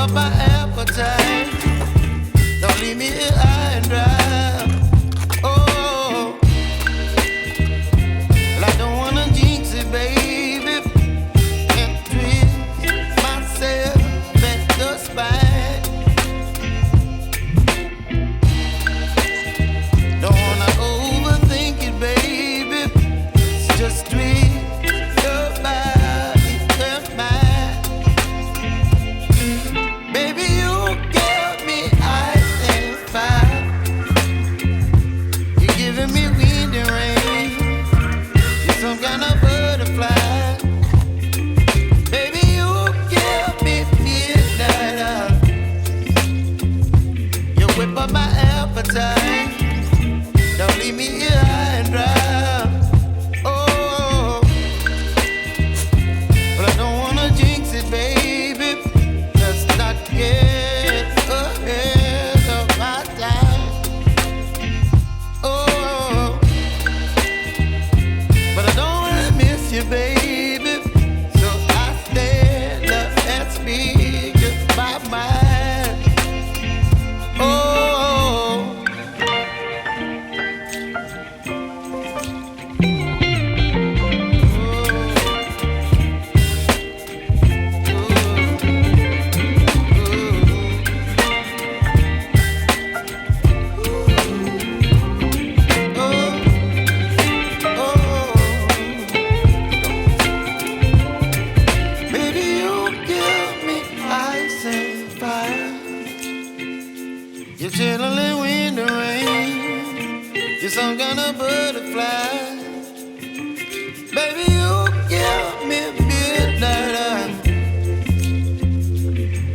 up my appetite. Don't leave me here high and dry. Oh, well, I don't wanna jinx it, baby, and twist myself at the spine. Don't wanna overthink it, baby. It's just twist your body and mine. Baby, you give me ice and fire. You're giving me wind and rain. You're some kind of butterfly. Baby, you give me midnight. You whip up my appetite. Don't leave me here high and dry. Oh, but I don't wanna jinx it, baby. Let's not get ahead of my time. Oh, but I don't wanna miss you, baby. So I stand up and speak my mind. Oh. Baby, you give me ice and fire. You're chilling wind and rain. You're some kind of butterfly. Baby, you give me midnight.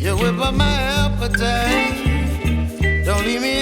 You whip up my appetite. Don't leave me